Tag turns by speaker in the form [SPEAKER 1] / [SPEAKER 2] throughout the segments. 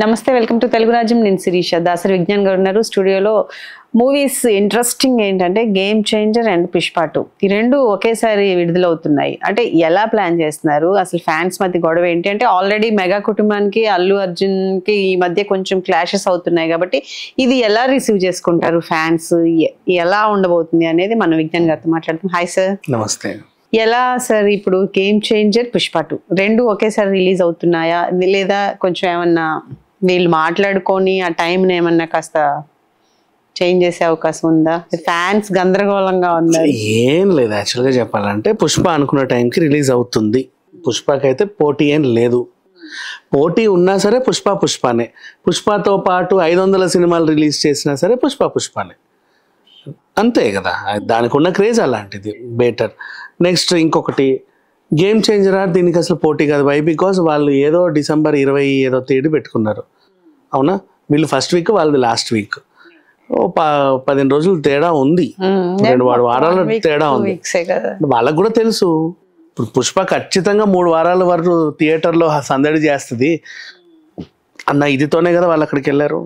[SPEAKER 1] నమస్తే, welcome to Telugu రాజ్యం. నేను శిరీష. దాసరి విజ్ఞాన్ గారు ఉన్నారు స్టూడియోలో. మూవీస్ ఇంట్రెస్టింగ్ ఏంటంటే గేమ్ చేంజర్ అండ్ పుష్ప 2 ఈ రెండు ఒకేసారి విడుదలవుతున్నాయి. అంటే ఎలా ప్లాన్ చేస్తున్నారు, అసలు ఫ్యాన్స్ మధ్య గొడవ ఏంటి అంటే, ఆల్రెడీ మెగా కుటుంబానికి అల్లు అర్జున్ కి ఈ మధ్య కొంచెం క్లాషెస్ అవుతున్నాయి కాబట్టి ఇది ఎలా రిసీవ్ చేసుకుంటారు ఫ్యాన్స్, ఎలా ఉండబోతుంది అనేది మనం విజ్ఞాన్ గారితో మాట్లాడుతాం. Hi sir.
[SPEAKER 2] నమస్తే.
[SPEAKER 1] ఎలా సార్ ఇప్పుడు గేమ్ చేంజర్ పుష్ప 2 రెండు ఒకేసారి రిలీజ్ అవుతున్నాయా, లేదా కొంచెం ఏమన్నా వీళ్ళు మాట్లాడుకొని ఆ టైంని ఏమన్నా కాస్త చేంజ్ చేసే అవకాశం ఉందా? ఫ్యాన్స్ గందరగోళంగా ఉన్నారు.
[SPEAKER 2] ఏం లేదు, యాక్చువల్గా చెప్పాలంటే పుష్ప అనుకున్న టైంకి రిలీజ్ అవుతుంది. పుష్పకైతే పోటీ ఏం లేదు. పోటీ ఉన్నా సరే పుష్పనే. పుష్పతో పాటు 500 సినిమాలు రిలీజ్ చేసినా సరే పుష్పనే, అంతే కదా. దానికి ఉన్న క్రేజ్ అలాంటిది. బెటర్. నెక్స్ట్ ఇంకొకటి గేమ్ చేంజర్ దీనికి అసలు పోటీ కాదు. వై? బికాస్ వాళ్ళు ఏదో డిసెంబర్ 20 ఏదో తేదీ పెట్టుకున్నారు, అవునా? వీళ్ళు ఫస్ట్ వీక్, వాళ్ళది లాస్ట్ వీక్. 15 రోజులు తేడా ఉంది, 2 వారాల తేడా ఉంది. వాళ్ళకు కూడా తెలుసు ఇప్పుడు పుష్ప ఖచ్చితంగా 3 వారాల వరకు థియేటర్లో సందడి చేస్తుంది అన్న ఇదితోనే కదా వాళ్ళు అక్కడికి వెళ్ళారు.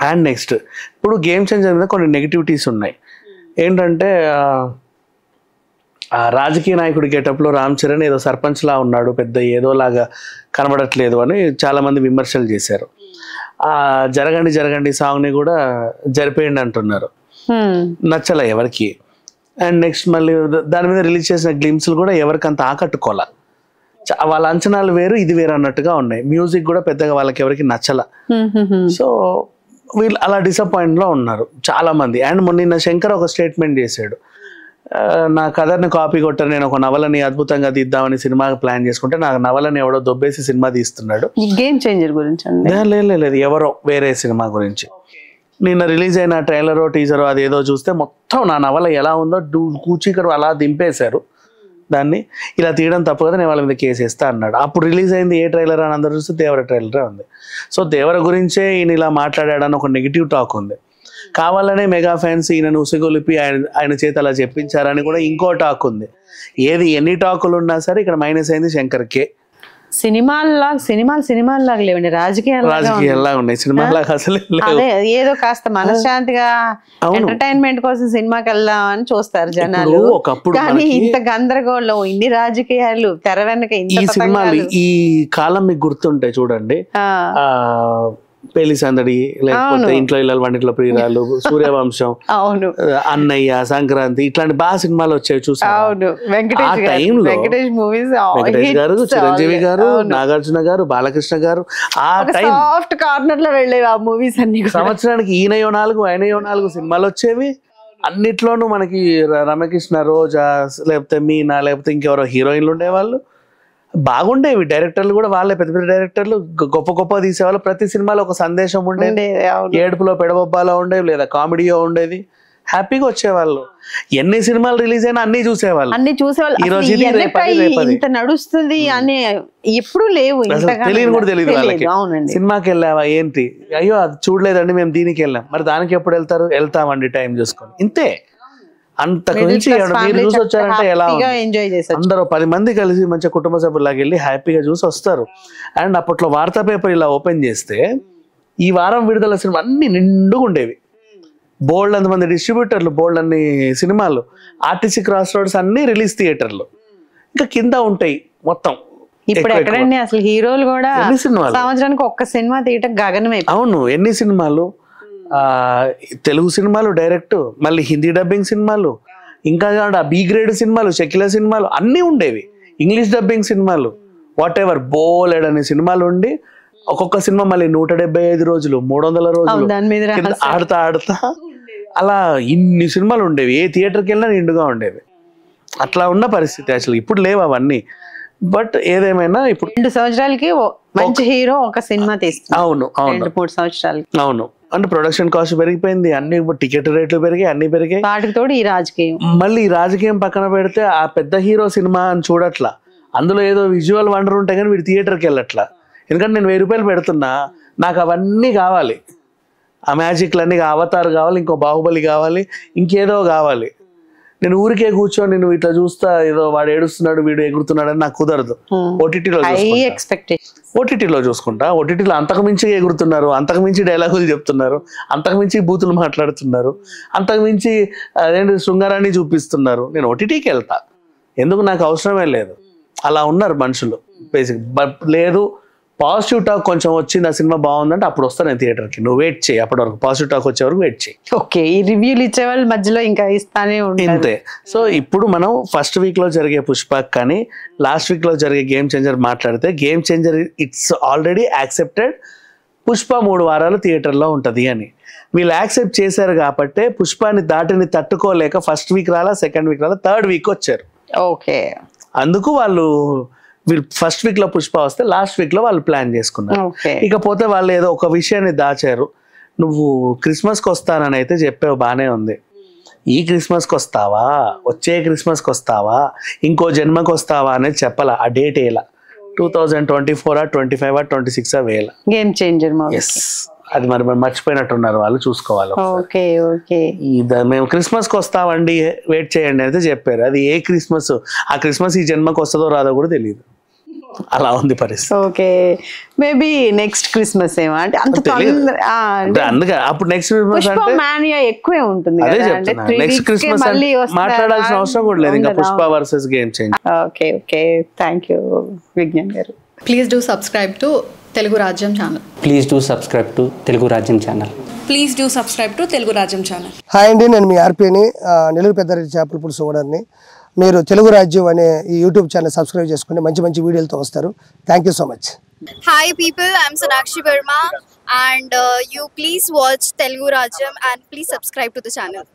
[SPEAKER 2] అండ్ నెక్స్ట్ ఇప్పుడు గేమ్ చేంజర్ మీద కొన్ని నెగిటివిటీస్ ఉన్నాయి. ఏంటంటే రాజకీయ నాయకుడి గెటప్లో రామ్ చరణ్ ఏదో సర్పంచ్లా ఉన్నాడు, పెద్ద ఏదోలాగా కనబడట్లేదు అని చాలామంది విమర్శలు చేశారు. జరగండి సాంగ్ని కూడా జరిపేయండి అంటున్నారు, నచ్చలే ఎవరికి. అండ్ నెక్స్ట్ మళ్ళీ దాని మీద రిలీజ్ చేసిన గ్లిమ్స్లు కూడా ఎవరికి అంత ఆకట్టుకోలే. వాళ్ళ అంచనాలు వేరు, ఇది వేరు అన్నట్టుగా ఉన్నాయి. మ్యూజిక్ కూడా పెద్దగా వాళ్ళకి ఎవరికి నచ్చల. సో వీళ్ళు అలా డిసప్పాయింట్లో ఉన్నారు చాలామంది. అండ్ మొన్న శంకర్ ఒక స్టేట్మెంట్ చేశాడు, నా కథని కాపీ కొట్టారు, నేను ఒక నవలని అద్భుతంగా తీద్దామని సినిమా ప్లాన్ చేసుకుంటే నా నవలని ఎవడో దొబ్బేసి సినిమా తీస్తున్నాడు.
[SPEAKER 1] గేమ్ చేంజర్ గురించి
[SPEAKER 2] లేదు, ఎవరో వేరే సినిమా గురించి. నిన్న రిలీజ్ అయిన ట్రైలరో టీజరో అదేదో చూస్తే మొత్తం నా నవల ఎలా ఉందో కూచీకరు అలా దింపేశారు. దాన్ని ఇలా తీయడం తప్పు కదా, నేను వాళ్ళ మీద కేసు వేస్తా అన్నాడు. అప్పుడు రిలీజ్ అయింది ఏ ట్రైలర్ అని అందరూ చూస్తే దేవర ట్రైలరే ఉంది. సో దేవర గురించే ఈయన ఇలా మాట్లాడాడని ఒక నెగిటివ్ టాక్ ఉంది. కావాలనే మెగా ఫ్యాన్స్ ఈయనను ఉసిగొలిపి ఆయన చేత అలా చెప్పించారని కూడా ఇంకో టాక్ ఉంది. ఏది ఎన్ని టాకులు ఉన్నా సరే ఇక్కడ మైనస్ అయింది శంకర్కే.
[SPEAKER 1] సినిమాల్లాగా లేవండి,
[SPEAKER 2] రాజకీయాల్లా ఉన్నాయి. సినిమాలాగా అసలు
[SPEAKER 1] ఏదో కాస్త మనశ్శాంతిగా ఎంటర్టైన్మెంట్ కోసం సినిమాకి వెళ్దామని చూస్తారు జనాలు. కానీ ఇంత గందరగోళం, ఇన్ని రాజకీయాలు, తెర వెనక
[SPEAKER 2] ఈ సినిమాలు ఈ కాలం మీకు గుర్తుంటాయి చూడండి. పెళ్లి సందడి, లేకపోతే ఇంట్లో ఇళ్ళ వంటిలో ప్రియురాలు, సూర్యవంశం, అన్నయ్య, సంక్రాంతి, ఇట్లాంటి బాగా సినిమాలు వచ్చాయి చూసారు.
[SPEAKER 1] వెంకటేష్
[SPEAKER 2] గారు, చిరంజీవి గారు, నాగార్జున గారు, బాలకృష్ణ గారు, ఆ టైం
[SPEAKER 1] కార్నర్ లో వెళ్ళేవి ఆ మూవీస్ అన్ని.
[SPEAKER 2] సంవత్సరానికి ఈయనయో 4 సినిమాలు వచ్చేవి. అన్నిట్లోనూ మనకి రమకృష్ణ, రోజా, లేకపోతే మీనా, లేకపోతే ఇంకెవరో హీరోయిన్లు ఉండేవాళ్ళు. బాగుండేవి. డైరెక్టర్లు కూడా వాళ్ళే పెద్ద పెద్ద డైరెక్టర్లు, గొప్ప తీసేవాళ్ళు. ప్రతి సినిమాలో ఒక సందేశం ఉండేది. ఏడుపులో పెడబొబ్బాలో ఉండేవి, లేదా కామెడీయో ఉండేది. హ్యాపీగా వచ్చేవాళ్ళు. ఎన్ని సినిమాలు రిలీజ్ అయినా అన్ని చూసేవాళ్ళు. ఈ రోజు
[SPEAKER 1] ఇంత నడుస్తుంది అని ఎప్పుడు లేవు,
[SPEAKER 2] తెలియని కూడా తెలియదు వాళ్ళకి. సినిమాకి వెళ్ళావా ఏంటి, అయ్యో అది చూడలేదండి మేము దీనికి వెళ్ళాం, మరి దానికి ఎప్పుడు వెళ్తామండి టైం చూసుకొని, ఇంతే. అంతకు మించి మీరు చూసి వచ్చారంటే ఎలా అందరూ 10 మంది కలిసి మంచిగా కుటుంబ సభ్యులాగా వెళ్ళి హ్యాపీగా చూసి వస్తారు. అండ్ అప్పట్లో వార్తా పేపర్ ఇలా ఓపెన్ చేస్తే ఈ వారం విడుదల సినిమా అన్ని నిండుగా ఉండేవి. బోల్డ్ అంతమంది డిస్ట్రిబ్యూటర్లు, బోల్డ్ అన్ని సినిమాలు, ఆర్టీసీ క్రాస్ రోడ్స్ అన్ని రిలీజ్ థియేటర్లు, ఇంకా కింద ఉంటాయి మొత్తం.
[SPEAKER 1] ఇప్పుడు ఎక్కడండి అసలు హీరోలు కూడా సంవత్సరానికి ఒక్క సినిమా తీయటం గగనమే.
[SPEAKER 2] అవును, ఎన్ని సినిమాలు, తెలుగు సినిమాలు డైరెక్ట్, మళ్ళీ హిందీ డబ్బింగ్ సినిమాలు, ఇంకా బి గ్రేడ్ సినిమాలు, షకిల సినిమాలు అన్నీ ఉండేవి. ఇంగ్లీష్ డబ్బింగ్ సినిమాలు, వాట్ ఎవర్, బోలెడ్ అనే సినిమాలు ఉండి ఒక్కొక్క సినిమా మళ్ళీ 175 రోజులు, 300 రోజులు ఆడతా అలా ఇన్ని సినిమాలు ఉండేవి. ఏ థియేటర్కి వెళ్ళినా నిండుగా ఉండేవి. అట్లా ఉన్న పరిస్థితి అసలు ఇప్పుడు లేవు అవన్నీ. బట్ ఏదేమైనా ఇప్పుడు
[SPEAKER 1] 2 సంవత్సరాలకి మంచి హీరో ఒక సినిమా తీస్తున్నారు.
[SPEAKER 2] అవును,
[SPEAKER 1] 3 సంవత్సరాలు.
[SPEAKER 2] అవును, అంటే ప్రొడక్షన్ కాస్ట్ పెరిగిపోయింది, అన్ని టికెట్ రేట్లు పెరిగాయి, అన్ని పెరిగాయి.
[SPEAKER 1] వాటికి తోడు ఈ రాజకీయం,
[SPEAKER 2] మళ్ళీ ఈ రాజకీయం పక్కన పెడితే ఆ పెద్ద హీరో సినిమా అని చూడట్లా. అందులో ఏదో విజువల్ వండర్ ఉంటాయి కానీ వీడు థియేటర్కి వెళ్ళట్లా. ఎందుకంటే నేను 1000 రూపాయలు పెడుతున్నా, నాకు అవన్నీ కావాలి, ఆ మ్యాజిక్లన్నీ, అవతార్ కావాలి, ఇంకో బాహుబలి కావాలి, ఇంకేదో కావాలి. నేను ఊరికే కూర్చొని నువ్వు ఇట్లా చూస్తా ఏదో వాడు ఏడుస్తున్నాడు వీడు ఎగురుతున్నాడు అని నాకు కుదరదు. ఓటీటీలో ఓటీటీలో చూసుకుంటా. ఓటీటీలో అంతకుమించి ఎగురుతున్నారు, అంతకుమించి డైలాగులు చెప్తున్నారు, అంతకుమించి బూతులు మాట్లాడుతున్నారు, అంతకుమించి అదేంటి శృంగారాన్ని చూపిస్తున్నారు. నేను ఓటీటీకి వెళ్తా, ఎందుకు నాకు అవసరమే లేదు. అలా ఉన్నారు మనుషులు బేసిక్. లేదు పాజిటివ్ టాక్ కొంచెం వచ్చింది, ఆ సినిమా బాగుందంటే అప్పుడు వస్తాను నేను థియేటర్కి. నువ్వు వెయిట్ చేయి, అప్పటి వరకు పాజిటివ్ టాక్ వచ్చే వరకు వెయిట్ చేయి.
[SPEAKER 1] ఓకే, ఈ రివ్యూలు ఇచ్చే వాళ్ళు మధ్యలో ఇంకా ఇస్తానే ఉంటారు.
[SPEAKER 2] ఇంతే. సో ఇప్పుడు మనం ఫస్ట్ వీక్ లో జరిగే పుష్పక్ కానీ లాస్ట్ వీక్ లో జరిగే గేమ్ చేంజర్ మాట్లాడితే, game changer it's already accepted Pushpa 3 వారాలు థియేటర్లో ఉంటుంది అని. వీళ్ళు యాక్సెప్ట్ చేశారు కాబట్టి పుష్పాని దాటిని తట్టుకోలేక ఫస్ట్ వీక్ రాలా, సెకండ్ వీక్ రాలా, థర్డ్ వీక్ వచ్చారు.
[SPEAKER 1] ఓకే,
[SPEAKER 2] అందుకు వీళ్ళు ఫస్ట్ వీక్ లో పుష్ప వస్తే లాస్ట్ వీక్ లో వాళ్ళు ప్లాన్ చేసుకున్నారు. ఇకపోతే వాళ్ళు ఏదో ఒక విషయాన్ని దాచారు. నువ్వు క్రిస్మస్కి వస్తానని అయితే చెప్పావు, బానే ఉంది. ఈ క్రిస్మస్కి వస్తావా, వచ్చే క్రిస్మస్కి వస్తావా, ఇంకో జన్మకి వస్తావా అనేది చెప్పాల. ఆ డేట్ వేయాల, 2024 25 26 వేయాల.
[SPEAKER 1] Game Changer.
[SPEAKER 2] అది మరి మర్చిపోయినట్టున్నారు వాళ్ళు, చూసుకోవాలి.
[SPEAKER 1] ఓకే ఓకే,
[SPEAKER 2] మేము క్రిస్మస్ కి వస్తామండి వెయిట్ చేయండి అయితే చెప్పారు. అది ఏ క్రిస్మస్, ఆ క్రిస్మస్ ఈ జన్మకి వస్తుందో రాదో కూడా తెలియదు. అలా ఉంది పరిస్థితి.
[SPEAKER 1] ఓకే, మేబీ నెక్స్ట్ క్రిస్మస్ ఏమో అంటే అంత
[SPEAKER 2] అందుకే అప్పుడు నెక్స్ట్ క్రిస్మస్ అంటే
[SPEAKER 1] మానియా ఎక్కువే ఉంటుంది.
[SPEAKER 2] అదే చెప్తున్నా, నెక్స్ట్ క్రిస్మస్ మాట్లాడాల్సిన అవసరం కూడా లేదు ఇంకా. Pushpa versus game change.
[SPEAKER 1] Okay okay, thank you Vignan garu.
[SPEAKER 3] Please do subscribe to Telugu Rajyam channel.
[SPEAKER 4] Please do subscribe to Telugu Rajyam channel.
[SPEAKER 3] Please do subscribe to Telugu Rajyam channel.
[SPEAKER 5] Hi అండి, నేను మీ ఆర్పీని, నెల్లూరు పెద్దారెడ్డి చేపల పులుసు ఓనర్ని. మీరు తెలుగు రాజ్యం అనే ఈ యూట్యూబ్ ఛానల్ సబ్స్క్రైబ్ చేసుకుని మంచి మంచి వీడియోలతో వస్తారు. Thank you so much.
[SPEAKER 6] Hi people, I'm Sonakshi Verma and you please watch Telugu Rajyam and please subscribe to the channel.